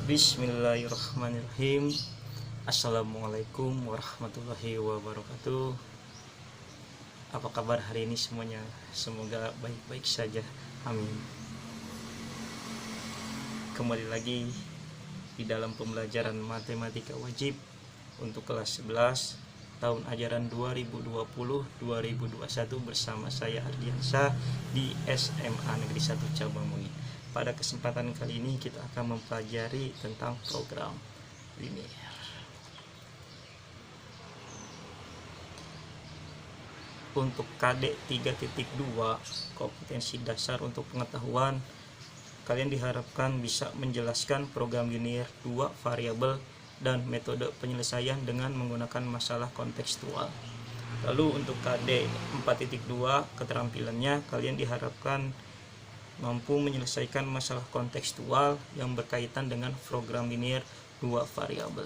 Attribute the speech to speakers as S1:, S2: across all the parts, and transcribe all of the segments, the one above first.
S1: Bismillahirrahmanirrahim. Assalamualaikum warahmatullahi wabarakatuh. Apa kabar hari ini semuanya? Semoga baik-baik saja. Amin. Kembali lagi di dalam pembelajaran matematika wajib untuk kelas 11 tahun ajaran 2020-2021 bersama saya Ardiansyah di SMA Negeri 1 Cabang Mungin. Pada kesempatan kali ini kita akan mempelajari tentang program linear. Untuk KD 3.2 kompetensi dasar untuk pengetahuan, kalian diharapkan bisa menjelaskan program linear 2 variabel dan metode penyelesaian dengan menggunakan masalah kontekstual. Lalu untuk KD 4.2 keterampilannya, kalian diharapkan mampu menyelesaikan masalah kontekstual yang berkaitan dengan program linear 2 variabel.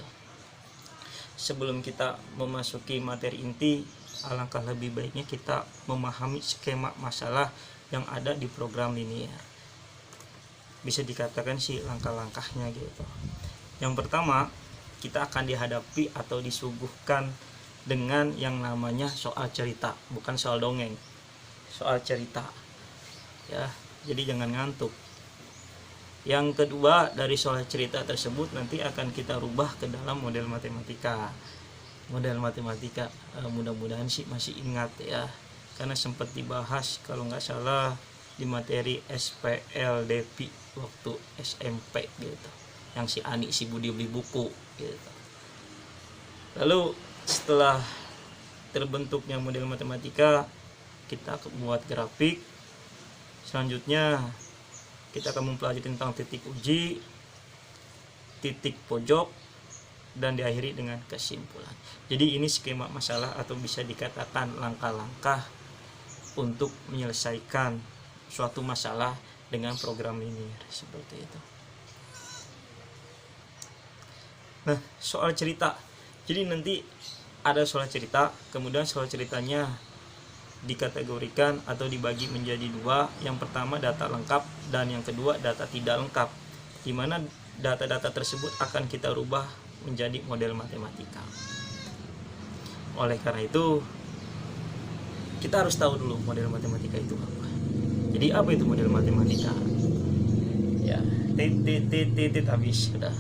S1: Sebelum kita memasuki materi inti, alangkah lebih baiknya kita memahami skema masalah yang ada di program linear. Bisa dikatakan sih langkah-langkahnya gitu. Yang pertama, kita akan dihadapi atau disuguhkan dengan yang namanya soal cerita, bukan soal dongeng. Soal cerita. Ya, jadi jangan ngantuk. Yang kedua, dari soal cerita tersebut nanti akan kita rubah ke dalam model matematika. Model matematika mudah-mudahan sih masih ingat ya, karena sempat dibahas kalau nggak salah di materi SPLDP waktu SMP gitu, yang si Ani si Budi beli buku gitu. Lalu setelah terbentuknya model matematika, kita buat grafik. Selanjutnya kita akan mempelajari tentang titik uji, titik pojok, dan diakhiri dengan kesimpulan. Jadi ini skema masalah atau bisa dikatakan langkah-langkah untuk menyelesaikan suatu masalah dengan program linear seperti itu. Nah, soal cerita. Jadi nanti ada soal cerita, kemudian soal ceritanya dikategorikan atau dibagi menjadi dua. Yang pertama data lengkap dan yang kedua data tidak lengkap, di mana data-data tersebut akan kita rubah menjadi model matematika. Oleh karena itu kita harus tahu dulu model matematika itu apa. Jadi apa itu model matematika? Ya, titit habis sudah.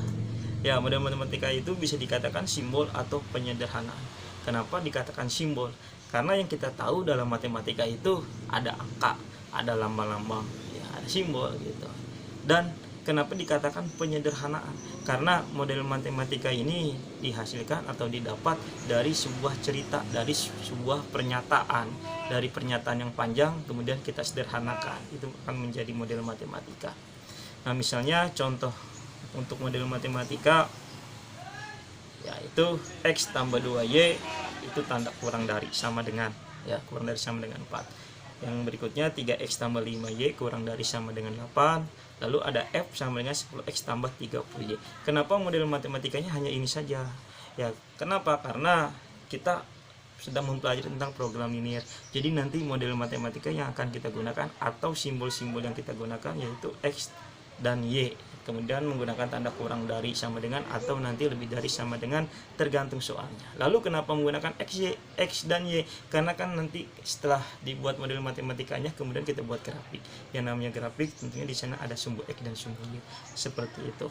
S1: Ya, model matematika itu bisa dikatakan simbol atau penyederhanaan. Kenapa dikatakan simbol? Karena yang kita tahu dalam matematika itu ada angka, ada lambang-lambang, ya, ada simbol gitu. Dan kenapa dikatakan penyederhanaan? Karena model matematika ini dihasilkan atau didapat dari sebuah cerita, dari sebuah pernyataan, dari pernyataan yang panjang kemudian kita sederhanakan. Itu akan menjadi model matematika. Nah, misalnya contoh untuk model matematika yaitu X tambah 2Y itu tanda kurang dari sama dengan, ya, kurang dari sama dengan 4. Yang berikutnya 3X tambah 5Y kurang dari sama dengan 8. Lalu ada F sama dengan 10X tambah 30Y. Kenapa model matematikanya hanya ini saja? Ya, kenapa? Karena kita sedang mempelajari tentang program linear. Jadi nanti model matematika yang akan kita gunakan atau simbol-simbol yang kita gunakan yaitu X dan Y, kemudian menggunakan tanda kurang dari sama dengan atau nanti lebih dari sama dengan, tergantung soalnya. Lalu kenapa menggunakan X dan Y? Karena kan nanti setelah dibuat model matematikanya kemudian kita buat grafik. Yang namanya grafik tentunya di sana ada sumbu X dan sumbu Y. Seperti itu.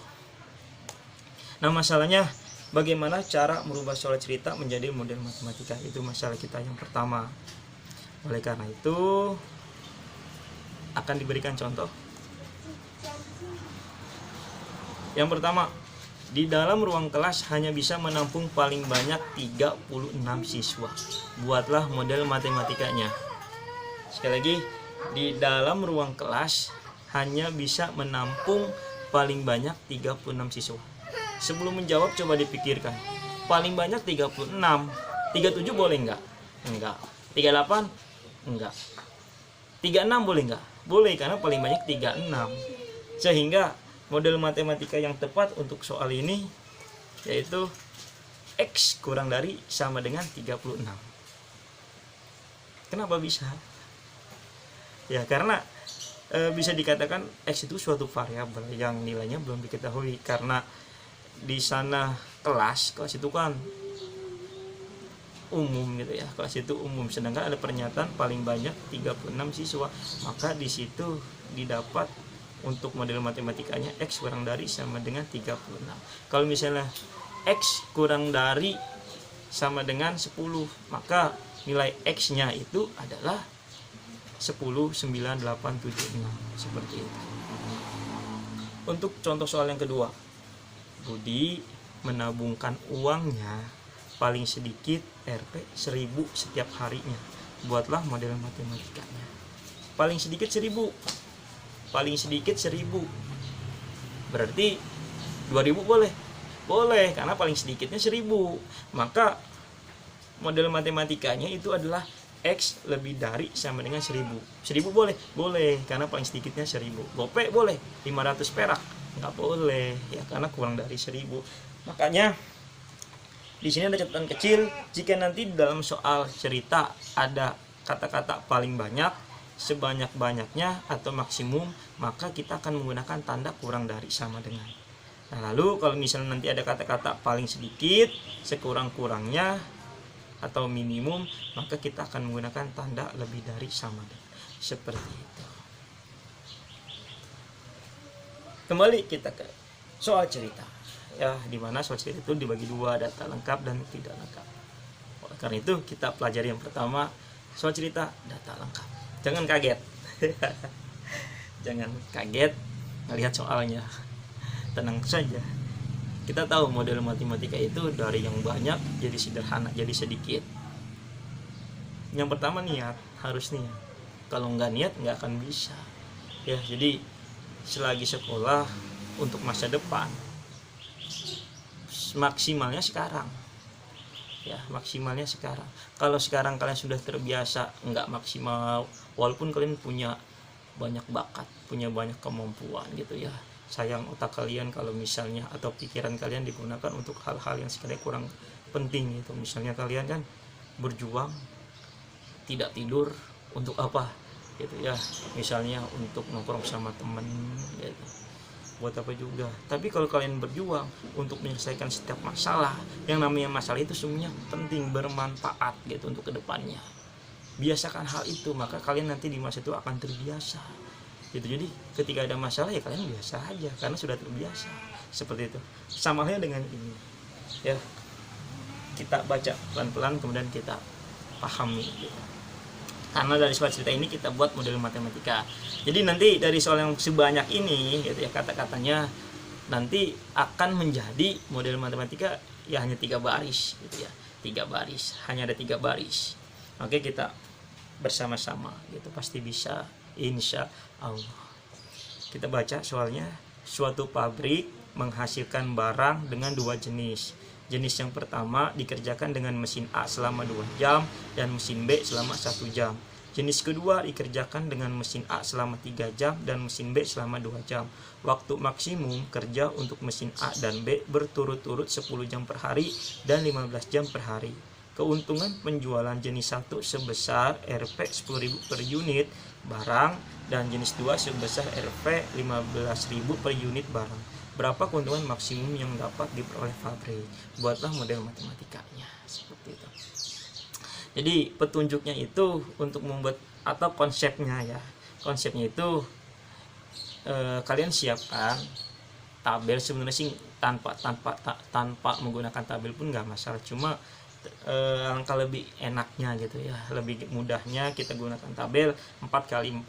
S1: Nah, masalahnya bagaimana cara merubah soal cerita menjadi model matematika? Itu masalah kita yang pertama. Oleh karena itu akan diberikan contoh. Yang pertama, di dalam ruang kelas hanya bisa menampung paling banyak 36 siswa. Buatlah model matematikanya. Sekali lagi, di dalam ruang kelas hanya bisa menampung paling banyak 36 siswa. Sebelum menjawab coba dipikirkan. Paling banyak 36. 37 boleh enggak? Enggak. 38? Enggak. 36 boleh enggak? Boleh, karena paling banyak 36. Sehingga model matematika yang tepat untuk soal ini yaitu X kurang dari sama dengan 36. Kenapa bisa? Ya, karena bisa dikatakan X itu suatu variabel yang nilainya belum diketahui, karena di sana kelas itu kan umum gitu ya, kelas itu umum, sedangkan ada pernyataan paling banyak 36 siswa, maka di situ didapat untuk model matematikanya X kurang dari sama dengan 36. Kalau misalnya X kurang dari sama dengan 10, maka nilai X nya itu adalah 10, 9, 8, 7, 6, seperti itu. Untuk contoh soal yang kedua, Budi menabungkan uangnya paling sedikit Rp 1000 setiap harinya. Buatlah model matematikanya. Paling sedikit 1000. Paling sedikit 1000. Berarti 2000 boleh? Boleh, karena paling sedikitnya 1000. Maka model matematikanya itu adalah X lebih dari sama dengan 1000. 1000 boleh? Boleh, karena paling sedikitnya 1000. Gope boleh? 500 perak? Nggak boleh, ya karena kurang dari 1000. Makanya di sini ada catatan kecil, jika nanti dalam soal cerita ada kata-kata paling banyak, sebanyak-banyaknya atau maksimum, maka kita akan menggunakan tanda kurang dari sama dengan. Nah, lalu kalau misalnya nanti ada kata-kata paling sedikit, sekurang-kurangnya atau minimum, maka kita akan menggunakan tanda lebih dari sama dengan. Seperti itu. Kembali kita ke soal cerita. Ya, dimana soal cerita itu dibagi dua, data lengkap dan tidak lengkap. Oleh karena itu kita pelajari yang pertama, soal cerita data lengkap. Jangan kaget. Jangan kaget melihat soalnya. Tenang saja. Kita tahu model matematika itu dari yang banyak jadi sederhana, jadi sedikit. Yang pertama niat, harus niat. Kalau nggak niat nggak akan bisa. Ya, jadi selagi sekolah untuk masa depan, maksimalnya sekarang. Ya, maksimalnya sekarang. Kalau sekarang kalian sudah terbiasa nggak maksimal, walaupun kalian punya banyak bakat, punya banyak kemampuan gitu ya, sayang otak kalian kalau misalnya atau pikiran kalian digunakan untuk hal-hal yang sekiranya kurang penting gitu. Misalnya kalian kan berjuang tidak tidur untuk apa gitu ya, misalnya untuk nongkrong sama temen gitu, buat apa juga. Tapi kalau kalian berjuang untuk menyelesaikan setiap masalah, yang namanya masalah itu semuanya penting, bermanfaat gitu untuk kedepannya. Biasakan hal itu, maka kalian nanti di masa itu akan terbiasa gitu. Jadi ketika ada masalah ya kalian biasa aja karena sudah terbiasa. Seperti itu. Sama halnya dengan ini ya, kita baca pelan-pelan kemudian kita pahami gitu. Karena dari soal cerita ini kita buat model matematika. Jadi nanti dari soal yang sebanyak ini gitu ya, kata-katanya nanti akan menjadi model matematika ya hanya 3 baris gitu ya. 3 baris, hanya ada 3 baris. Oke, kita bersama-sama gitu pasti bisa, insya Allah. Kita baca soalnya. Suatu pabrik menghasilkan barang dengan 2 jenis. Jenis yang pertama dikerjakan dengan mesin A selama 2 jam dan mesin B selama 1 jam. Jenis kedua dikerjakan dengan mesin A selama 3 jam dan mesin B selama 2 jam. Waktu maksimum kerja untuk mesin A dan B berturut-turut 10 jam per hari dan 15 jam per hari. Keuntungan penjualan jenis 1 sebesar Rp 10.000 per unit barang dan jenis 2 sebesar Rp 15.000 per unit barang. Berapa keuntungan maksimum yang dapat diperoleh pabrik? Buatlah model matematikanya seperti itu. Jadi petunjuknya itu untuk membuat atau konsepnya ya. Konsepnya itu kalian siapkan tabel. Sebenarnya sih tanpa menggunakan tabel pun nggak masalah. Cuma langkah lebih enaknya gitu ya, lebih mudahnya kita gunakan tabel 4x4.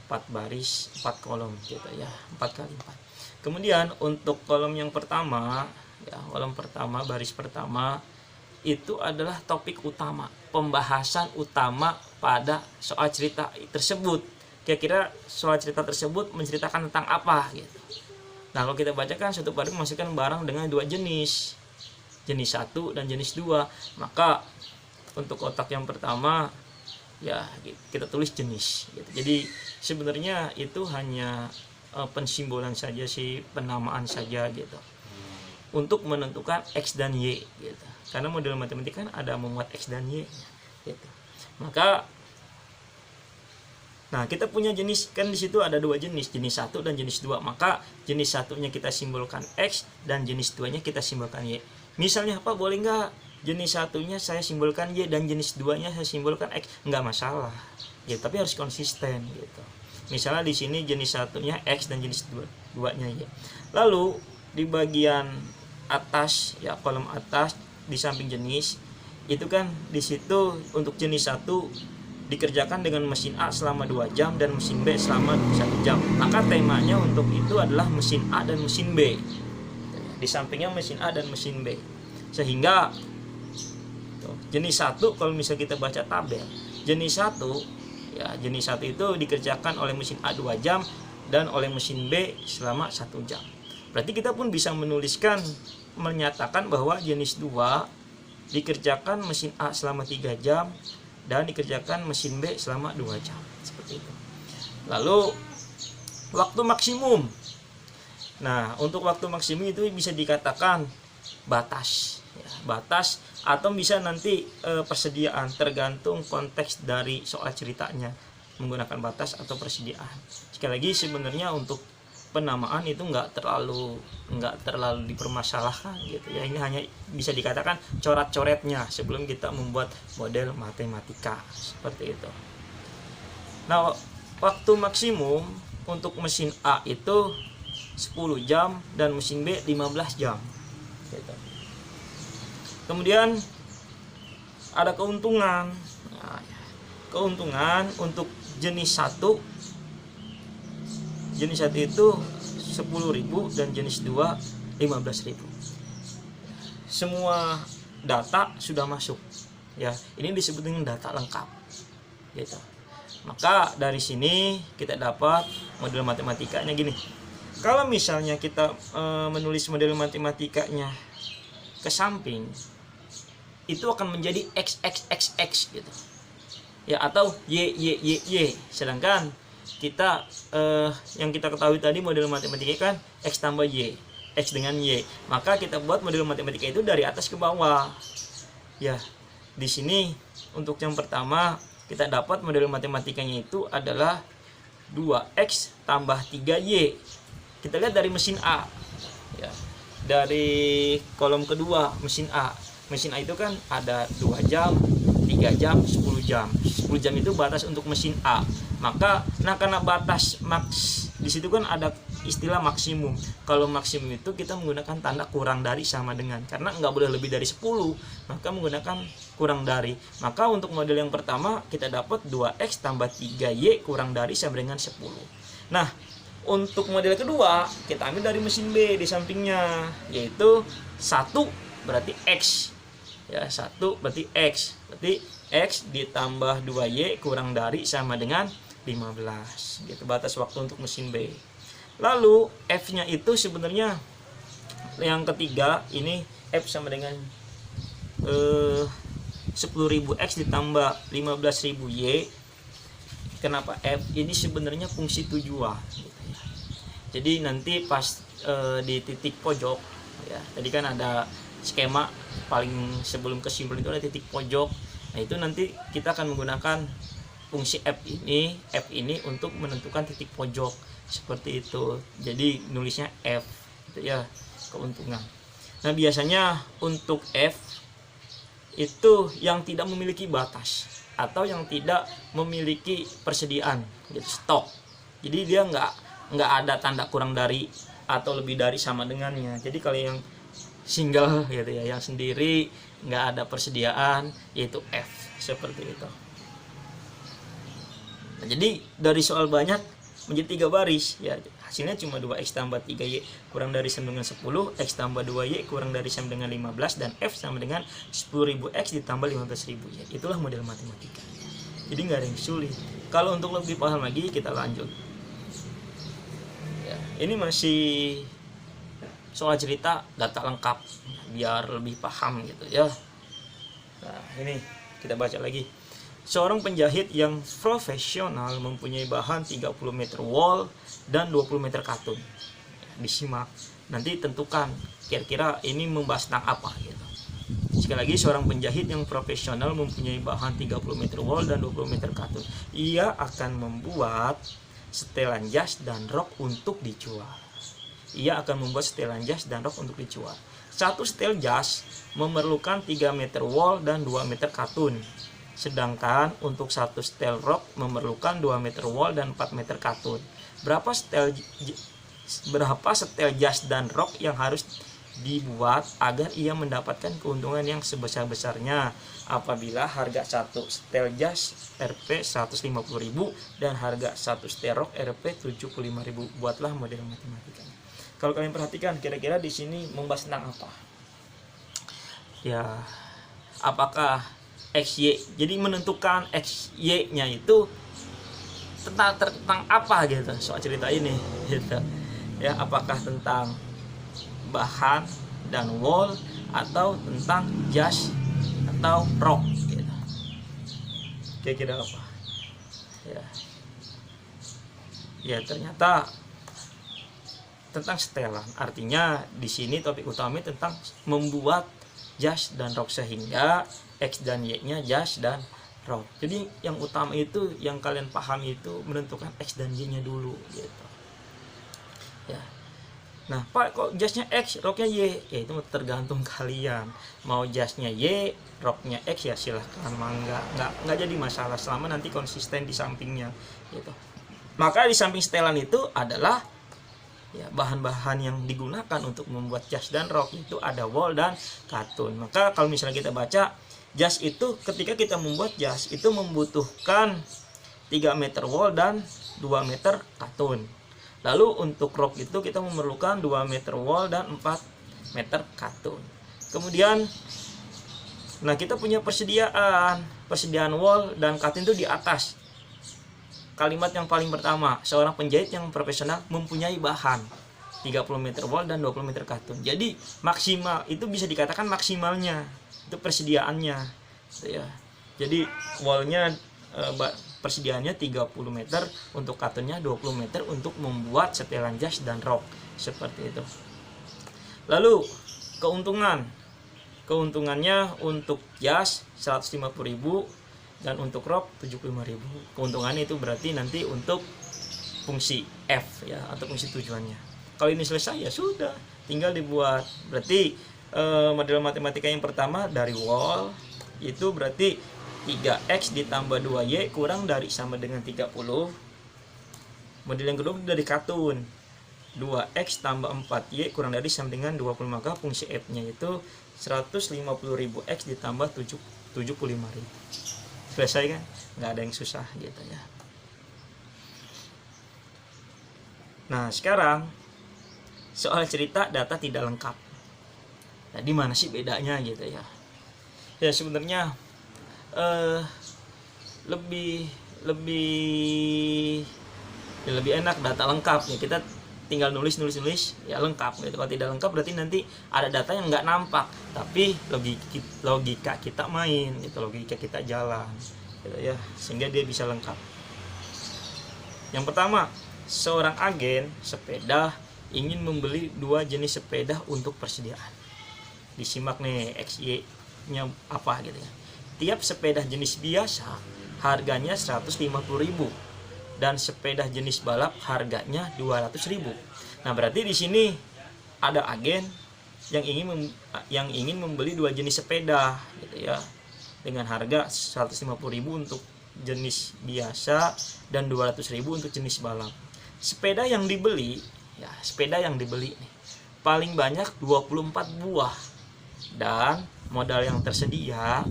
S1: 4 baris 4 kolom gitu ya, 4x4. Kemudian untuk kolom yang pertama ya, kolom pertama, baris pertama itu adalah topik utama, pembahasan utama pada soal cerita tersebut. Kira-kira soal cerita tersebut menceritakan tentang apa gitu. Nah, kalau kita bacakan suatu pabrik menghasilkan barang dengan 2 jenis, jenis 1 dan jenis 2, maka untuk kotak yang pertama ya kita tulis jenis gitu. Jadi sebenarnya itu hanya pensimbolan saja sih, penamaan saja gitu, untuk menentukan X dan Y gitu. Karena model matematika kan ada memuat X dan Y gitu. Maka Nah, kita punya jenis, kan di situ ada dua jenis 1 dan jenis 2. Maka jenis satunya kita simbolkan X dan jenis 2-nya kita simbolkan Y. Misalnya apa, boleh nggak jenis satunya saya simbolkan Y dan jenis 2-nya saya simbolkan X? Nggak masalah. Ya, tapi harus konsisten gitu. Misalnya di sini jenis satunya X dan jenis 2-nya Y. Lalu di bagian atas ya, kolom atas di samping jenis itu kan di situ untuk jenis 1 dikerjakan dengan mesin A selama 2 jam dan mesin B selama 1 jam. Maka temanya untuk itu adalah mesin A dan mesin B. Di sampingnya mesin A dan mesin B. Sehingga jenis 1 kalau misalnya kita baca tabel, jenis 1 ya, jenis 1 itu dikerjakan oleh mesin A 2 jam dan oleh mesin B selama 1 jam. Berarti kita pun bisa menuliskan, menyatakan bahwa jenis 2 dikerjakan mesin A selama 3 jam dan dikerjakan mesin B selama 2 jam. Seperti itu. Lalu waktu maksimum. Nah, untuk waktu maksimum itu bisa dikatakan batas ya, batas atau bisa nanti persediaan, tergantung konteks dari soal ceritanya, menggunakan batas atau persediaan. Sekali lagi sebenarnya untuk penamaan itu nggak terlalu dipermasalahkan gitu ya. Ini hanya bisa dikatakan coret-coretnya sebelum kita membuat model matematika seperti itu. Nah, waktu maksimum untuk mesin A itu 10 jam dan mesin B 15 jam gitu. Kemudian ada keuntungan. Nah, keuntungan untuk jenis 1 itu 10.000 dan jenis 2 15.000. Semua data sudah masuk ya. Ini disebut dengan data lengkap gitu. Maka dari sini kita dapat model matematikanya gini. Kalau misalnya kita menulis model matematikanya ke samping, itu akan menjadi x gitu ya, atau y. Sedangkan kita yang kita ketahui tadi model matematika kan X tambah Y, X dengan Y. Maka kita buat model matematika itu dari atas ke bawah. Ya, di sini untuk yang pertama kita dapat model matematikanya itu adalah 2X tambah 3Y. Kita lihat dari mesin A. Ya, dari kolom kedua mesin A. Mesin A itu kan ada 2 jam, 3 jam, 10 jam. 10 jam itu batas untuk mesin A. Maka karena batas max di situ kan ada istilah maksimum. Kalau maksimum itu kita menggunakan tanda kurang dari sama dengan, karena nggak boleh lebih dari 10, maka menggunakan kurang dari. Maka untuk model yang pertama kita dapat 2X tambah 3Y kurang dari sama dengan 10. Nah, untuk model kedua kita ambil dari mesin B di sampingnya, yaitu 1 berarti X. Ya, 1 berarti X. Berarti X ditambah 2Y kurang dari sama dengan 15 gitu, batas waktu untuk mesin B. Lalu F-nya itu sebenarnya yang ketiga ini F sama dengan 10.000X ditambah 15.000Y. Kenapa F? Ini sebenarnya fungsi tujuan gitu ya. Jadi nanti pas di titik pojok ya, tadi kan ada skema paling sebelum kesimpulan itu ada titik pojok. Nah, itu nanti kita akan menggunakan fungsi F ini untuk menentukan titik pojok seperti itu. Jadi nulisnya F gitu ya, keuntungan. Nah, biasanya untuk F itu yang tidak memiliki batas atau yang tidak memiliki persediaan gitu, stok. Jadi dia nggak ada tanda kurang dari atau lebih dari sama dengannya. Jadi kalau yang single gitu ya, yang sendiri nggak ada persediaan, yaitu F seperti itu. Nah, jadi dari soal banyak menjadi 3 baris ya, hasilnya cuma 2X tambah 3Y kurang dari sama dengan 10, X tambah 2Y kurang dari sama dengan 15, dan F sama dengan 10.000X ditambah 15.000Y. Itulah model matematika. Jadi nggak ada yang sulit. Kalau untuk lebih paham lagi kita lanjut ya, ini masih soal cerita data lengkap biar lebih paham gitu ya. Nah, ini kita baca lagi. Seorang penjahit yang profesional mempunyai bahan 30 meter wol dan 20 meter katun. Disimak. Nanti tentukan kira-kira ini membahas tentang apa gitu. Sekali lagi, seorang penjahit yang profesional mempunyai bahan 30 meter wol dan 20 meter katun. Ia akan membuat setelan jas dan rok untuk dijual. Ia akan membuat setelan jas dan rok untuk dijual. Satu setel jas memerlukan 3 meter wol dan 2 meter katun. Sedangkan untuk satu setel rok memerlukan 2 meter wol dan 4 meter katun. Berapa setel jas dan rok yang harus dibuat agar ia mendapatkan keuntungan yang sebesar-besarnya? Apabila harga satu setel jas Rp 150.000 dan harga satu setel rok Rp 75.000. Buatlah model matematikanya. Kalau kalian perhatikan, kira-kira di sini membahas tentang apa? Ya, apakah XY? Jadi menentukan XY-nya itu tentang apa gitu soal cerita ini gitu. Ya, apakah tentang bahan dan wol atau tentang jas atau rok gitu. Kira-kira apa? Ya ternyata tentang setelan. Artinya di sini topik utama tentang membuat jas dan rok, sehingga X dan Y-nya jas dan rok. Jadi yang utama itu yang kalian pahami itu menentukan X dan Y-nya dulu gitu. Ya. Nah, Pak, kok jasnya X, roknya Y? Ya itu tergantung kalian. Mau jasnya Y, roknya X, ya silahkan, nggak jadi masalah selama nanti konsisten di sampingnya gitu. Maka di samping setelan itu adalah ya bahan-bahan yang digunakan untuk membuat jas dan rok, itu ada wol dan katun. Maka kalau misalnya kita baca jas itu, ketika kita membuat jas itu membutuhkan 3 meter wol dan 2 meter katun. Lalu untuk rok itu kita memerlukan 2 meter wol dan 4 meter katun. Kemudian nah kita punya persediaan wol dan katun itu di atas. Kalimat yang paling pertama, seorang penjahit yang profesional mempunyai bahan 30 meter wol dan 20 meter katun. Jadi maksimal itu bisa dikatakan maksimalnya itu persediaannya gitu ya. Jadi wolnya persediaannya 30 meter, untuk katunnya 20 meter untuk membuat setelan jas dan rok seperti itu. Lalu keuntungannya untuk jas 150.000 dan untuk rok 75.000. Keuntungannya itu berarti nanti untuk fungsi F ya, atau fungsi tujuannya. Kalau ini selesai ya sudah, tinggal dibuat. Berarti model matematika yang pertama dari wall itu berarti 3x ditambah 2y kurang dari sama dengan 30. Model yang kedua dari katun, 2x tambah 4y kurang dari sama dengan 20. Maka fungsi f-nya itu 150.000x ditambah 75.000. Selesai kan? Nggak ada yang susah gitu ya. Nah sekarang soal cerita data tidak lengkap. Nah, di mana sih bedanya gitu ya? Ya sebenarnya lebih enak data lengkap ya, kita tinggal nulis ya lengkap gitu. Kalau tidak lengkap berarti nanti ada data yang nggak nampak, tapi logika kita main gitu, logika kita jalan gitu ya, sehingga dia bisa lengkap. Yang pertama, seorang agen sepeda ingin membeli 2 jenis sepeda untuk persediaan. Disimak nih XY nya apa gitu ya. Tiap sepeda jenis biasa harganya 150.000 dan sepeda jenis balap harganya 200.000. Nah, berarti di sini ada agen yang ingin membeli 2 jenis sepeda gitu ya, dengan harga 150.000 untuk jenis biasa dan 200.000 untuk jenis balap. Sepeda yang dibeli nih, paling banyak 24 buah dan modal yang tersedia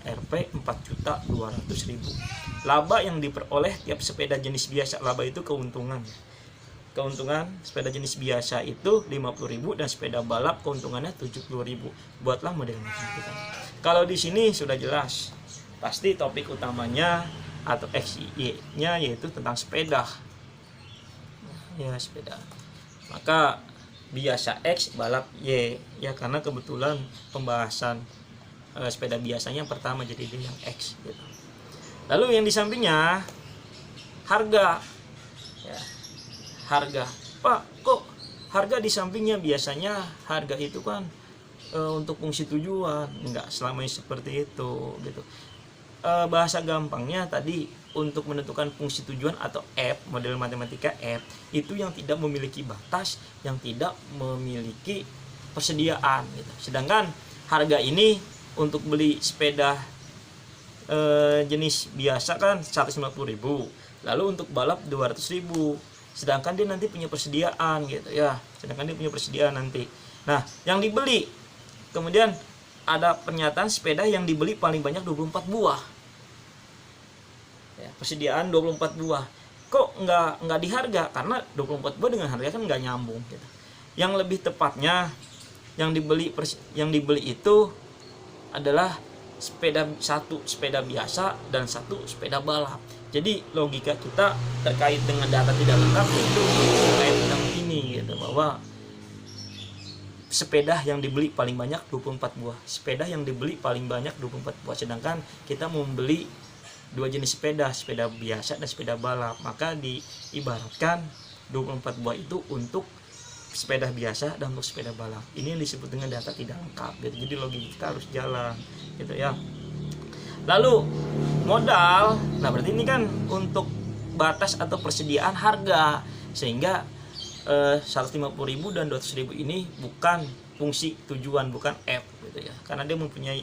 S1: Rp 4.200.000. Laba yang diperoleh tiap sepeda jenis biasa, laba itu keuntungan sepeda jenis biasa itu 50.000 dan sepeda balap keuntungannya 70.000. Buatlah model matematika. Kalau di sini sudah jelas, pasti topik utamanya atau XY-nya yaitu tentang sepeda ya, sepeda. Maka biasa X, balap Y ya, karena kebetulan pembahasan sepeda biasanya yang pertama, jadi dia yang X gitu. Lalu yang di sampingnya harga ya, harga. Pak, kok harga di sampingnya? Biasanya harga itu kan untuk fungsi tujuan, enggak selamanya seperti itu gitu. Bahasa gampangnya tadi, untuk menentukan fungsi tujuan atau F, model matematika F itu yang tidak memiliki batas, yang tidak memiliki persediaan gitu. Sedangkan harga ini untuk beli sepeda jenis biasa kan 150.000, lalu untuk balap 200.000, sedangkan dia nanti punya persediaan gitu ya, nanti. Nah, yang dibeli, kemudian ada pernyataan sepeda yang dibeli paling banyak 24 buah ya, persediaan 24 buah. Kok nggak di harga? Karena 24 buah dengan harga kan nggak nyambung gitu. Yang lebih tepatnya yang dibeli itu adalah satu sepeda biasa dan satu sepeda balap. Jadi logika kita terkait dengan data tidak lengkap itu terkait dengan ini gitu, bahwa sepeda yang dibeli paling banyak 24 buah. Sepeda yang dibeli paling banyak 24 buah. Sedangkan kita membeli dua jenis sepeda biasa dan sepeda balap. Maka diibaratkan 24 buah itu untuk sepeda biasa dan untuk sepeda balap. Ini yang disebut dengan data tidak lengkap gitu. Jadi logika kita harus jalan gitu ya. Lalu modal, nah berarti ini kan untuk batas atau persediaan harga, sehingga 150.000 dan 200.000 ini bukan fungsi tujuan, bukan F gitu ya, karena dia mempunyai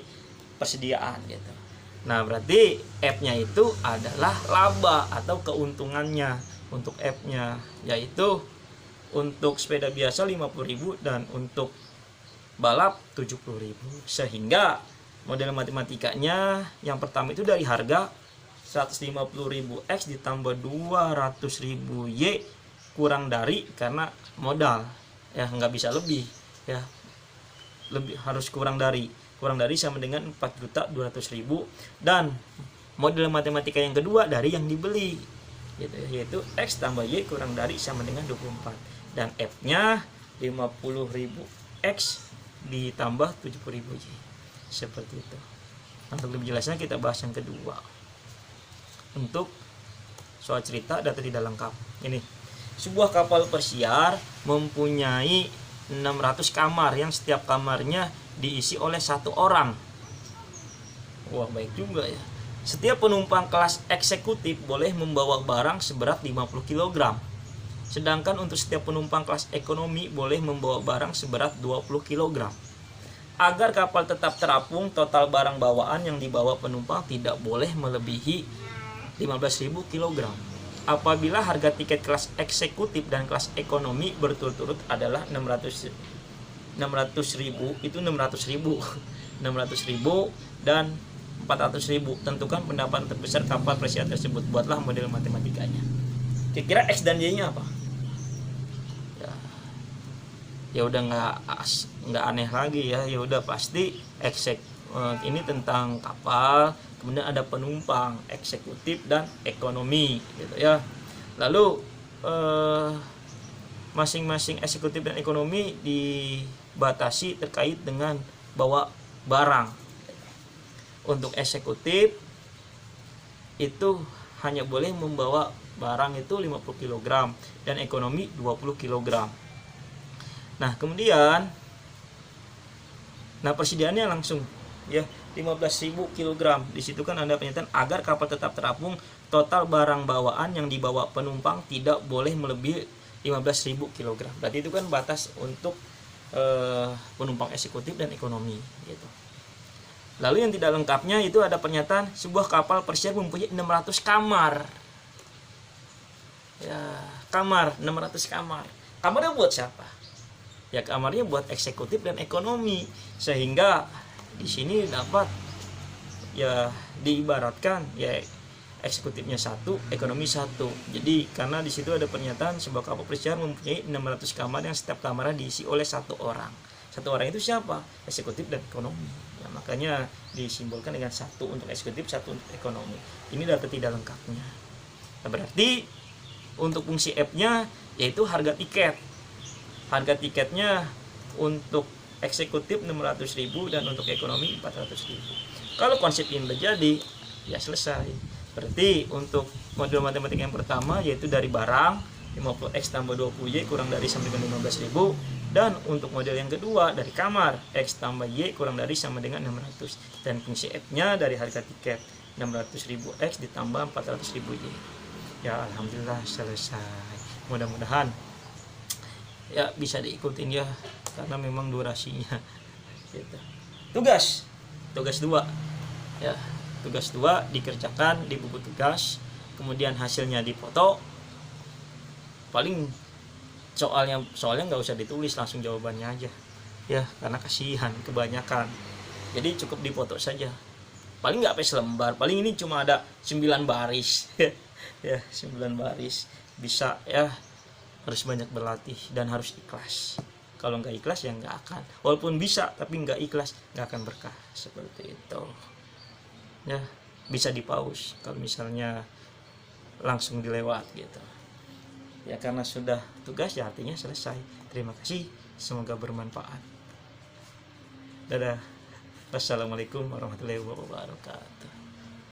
S1: persediaan gitu. Nah berarti F-nya itu adalah laba atau keuntungannya. Untuk F-nya yaitu untuk sepeda biasa 50.000 dan untuk balap 70.000. Sehingga model matematikanya yang pertama itu dari harga 150.000 X ditambah 200.000 Y kurang dari, karena modal ya nggak bisa lebih ya, lebih harus kurang dari sama dengan 4.200.000. Dan model matematika yang kedua dari yang dibeli gitu, yaitu X tambah Y kurang dari sama dengan 24, dan F-nya 50.000 X ditambah 70.000 Y, seperti itu. Untuk lebih jelasnya kita bahas yang kedua. Untuk soal cerita data tidak lengkap, ini sebuah kapal persiar mempunyai 600 kamar yang setiap kamarnya diisi oleh 1 orang. Wah, baik juga ya. Setiap penumpang kelas eksekutif boleh membawa barang seberat 50 kg. Sedangkan untuk setiap penumpang kelas ekonomi boleh membawa barang seberat 20 kg. Agar kapal tetap terapung, total barang bawaan yang dibawa penumpang tidak boleh melebihi 15.000 kg. Apabila harga tiket kelas eksekutif dan kelas ekonomi berturut-turut adalah 600.000, itu 600.000 dan 400.000, tentukan pendapatan terbesar kapal persiar tersebut. Buatlah model matematikanya. Kira-kira X dan Y-nya apa? Ya udah nggak aneh lagi ya. Ya udah pasti ini tentang kapal, kemudian ada penumpang eksekutif dan ekonomi gitu ya. Lalu masing-masing eksekutif dan ekonomi dibatasi terkait dengan bawa barang. Untuk eksekutif itu hanya boleh membawa barang itu 50 kg dan ekonomi 20 kg. Nah, kemudian persediaannya langsung ya 15.000 kg. Di situ kan ada pernyataan agar kapal tetap terapung, total barang bawaan yang dibawa penumpang tidak boleh melebihi 15.000 kg. Berarti itu kan batas untuk penumpang eksekutif dan ekonomi gitu. Lalu yang tidak lengkapnya itu ada pernyataan sebuah kapal persiar mempunyai 600 kamar. Ya, 600 kamar. Kamarnya buat siapa? Ya kamarnya buat eksekutif dan ekonomi, sehingga di sini dapat ya diibaratkan ya eksekutifnya 1, ekonomi 1. Jadi karena di situ ada pernyataan sebuah kapal persiar mempunyai 600 kamar yang setiap kamarnya diisi oleh 1 orang. 1 orang itu siapa? Eksekutif dan ekonomi. Ya, makanya disimbolkan dengan 1 untuk eksekutif, 1 untuk ekonomi. Ini data tidak lengkapnya. Nah, berarti untuk fungsi F-nya yaitu harga tiket. Harga tiketnya untuk eksekutif 600.000 dan untuk ekonomi 400.000. Kalau konsep ini terjadi, ya selesai. Berarti untuk modul matematika yang pertama yaitu dari barang 50X tambah 20Y kurang dari sampai dengan 15.000, Dan untuk model yang kedua dari kamar, X tambah Y kurang dari sama dengan 600. Dan fungsi F-nya dari harga tiket 600.000 X ditambah 400.000 Y. Ya alhamdulillah selesai. Mudah-mudahan ya bisa diikutin ya, karena memang durasinya gitu. Tugas 2 ya, tugas 2 dikerjakan di buku tugas, kemudian hasilnya dipoto. Paling soalnya nggak usah ditulis, langsung jawabannya aja ya, karena kasihan kebanyakan, jadi cukup dipoto saja. Paling nggak sampai selembar, paling ini cuma ada 9 baris ya 9 baris. Bisa ya, harus banyak berlatih dan harus ikhlas. Kalau nggak ikhlas ya nggak akan, walaupun bisa tapi nggak ikhlas nggak akan berkah, seperti itu ya. Bisa di pause kalau misalnya langsung dilewat gitu ya, karena sudah tugas ya artinya selesai. Terima kasih, semoga bermanfaat. Dadah. Wassalamualaikum warahmatullahi wabarakatuh.